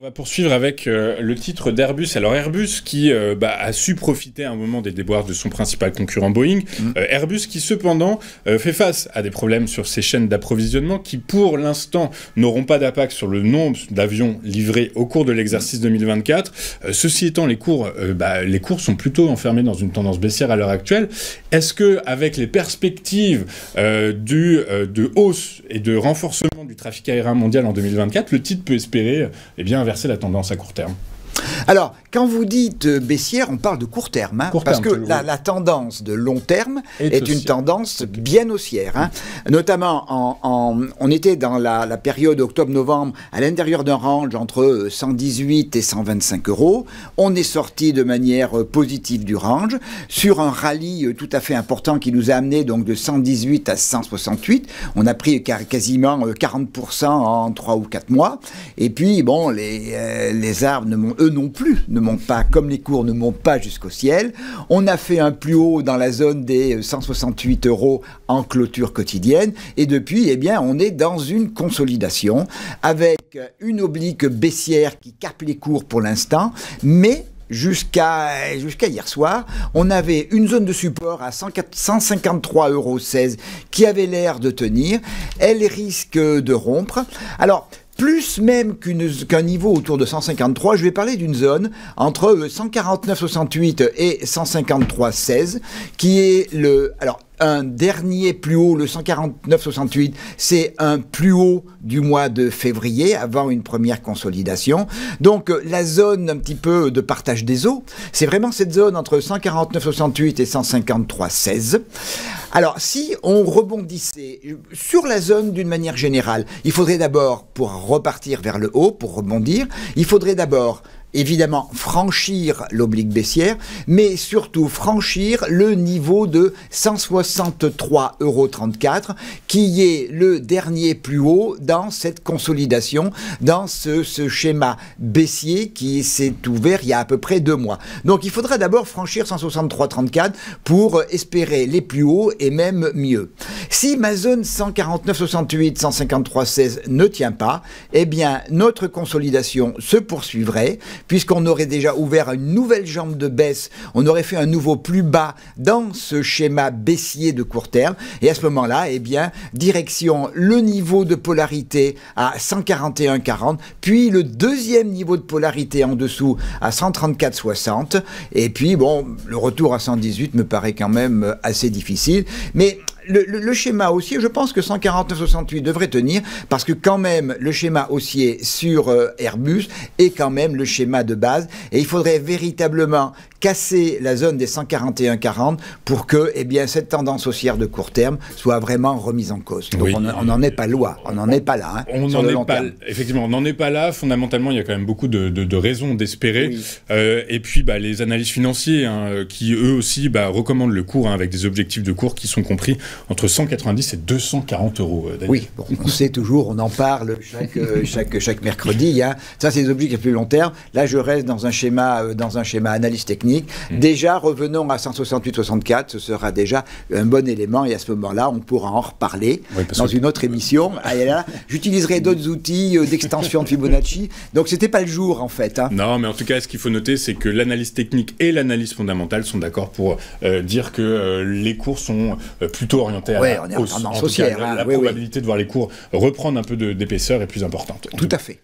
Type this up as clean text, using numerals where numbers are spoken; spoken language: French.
On va poursuivre avec le titre d'Airbus. Alors Airbus qui a su profiter à un moment des déboires de son principal concurrent Boeing. Airbus qui cependant fait face à des problèmes sur ses chaînes d'approvisionnement qui pour l'instant n'auront pas d'impact sur le nombre d'avions livrés au cours de l'exercice 2024. Ceci étant, les cours sont plutôt enfermés dans une tendance baissière à l'heure actuelle. Est-ce que avec les perspectives de hausse et de renforcement du trafic aérien mondial en 2024, le titre peut espérer inverser la tendance à court terme? Alors, quand vous dites baissière, on parle de court terme, parce que la tendance de long terme est une tendance bien haussière. Notamment, on était dans la période octobre-novembre à l'intérieur d'un range entre 118 et 125 euros. On est sorti de manière positive du range sur un rallye tout à fait important qui nous a amené donc de 118 à 168. On a pris quasiment 40% en 3 ou 4 mois. Et puis, bon, les arbres, eux non plus, ne montent pas, comme les cours ne montent pas jusqu'au ciel. On a fait un plus haut dans la zone des 168 euros en clôture quotidienne. Et depuis, on est dans une consolidation avec une oblique baissière qui capte les cours pour l'instant, mais jusqu'à hier soir, on avait une zone de support à 153,16 euros qui avait l'air de tenir. Elle risque de rompre. Alors, plus même qu'un niveau autour de 153, je vais parler d'une zone entre 149,68 et 153,16 qui est un dernier plus haut, le 149,68, c'est un plus haut du mois de février, avant une première consolidation. Donc la zone un petit peu de partage des eaux, c'est vraiment cette zone entre 149,68 et 153,16. Alors si on rebondissait sur la zone d'une manière générale, il faudrait d'abord, pour repartir vers le haut, pour rebondir, il faudrait d'abord évidemment franchir l'oblique baissière, mais surtout franchir le niveau de 163,34 euros, qui est le dernier plus haut dans cette consolidation, dans ce schéma baissier qui s'est ouvert il y a à peu près 2 mois. Donc il faudra d'abord franchir 163,34 pour espérer les plus hauts et même mieux. Si ma zone 149,68, 153,16 ne tient pas, notre consolidation se poursuivrait, puisqu'on aurait déjà ouvert une nouvelle jambe de baisse, on aurait fait un nouveau plus bas dans ce schéma baissier de court terme, et à ce moment-là, direction le niveau de polarité à 141,40, puis le deuxième niveau de polarité en dessous à 134,60, et puis bon, le retour à 118 me paraît quand même assez difficile, mais le schéma haussier, je pense que 149,68 devrait tenir, parce que quand même, le schéma haussier sur Airbus est quand même le schéma de base, et il faudrait véritablement casser la zone des 141,40 pour que cette tendance haussière de court terme soit vraiment remise en cause. Donc on n'en est pas loin, on n'en est pas là. Effectivement, on n'en est pas là. Fondamentalement, il y a quand même beaucoup de raisons d'espérer. Oui. Et puis, les analystes financiers qui, eux aussi, recommandent le cours avec des objectifs de cours qui sont compris entre 190 et 240 euros. Oui, bon, on sait toujours, on en parle chaque mercredi. Ça, c'est des objectifs à plus long terme. Là, je reste dans un schéma analyse technique. Déjà, revenons à 168,64, ce sera déjà un bon élément, et à ce moment-là, on pourra en reparler dans une autre émission. J'utiliserai d'autres outils d'extension de Fibonacci, donc c'était pas le jour en fait. Non, mais en tout cas, ce qu'il faut noter, c'est que l'analyse technique et l'analyse fondamentale sont d'accord pour dire que les cours sont plutôt orientés à la hausse. En tendance haussière. La probabilité de voir les cours reprendre un peu d'épaisseur est plus importante. Tout à fait.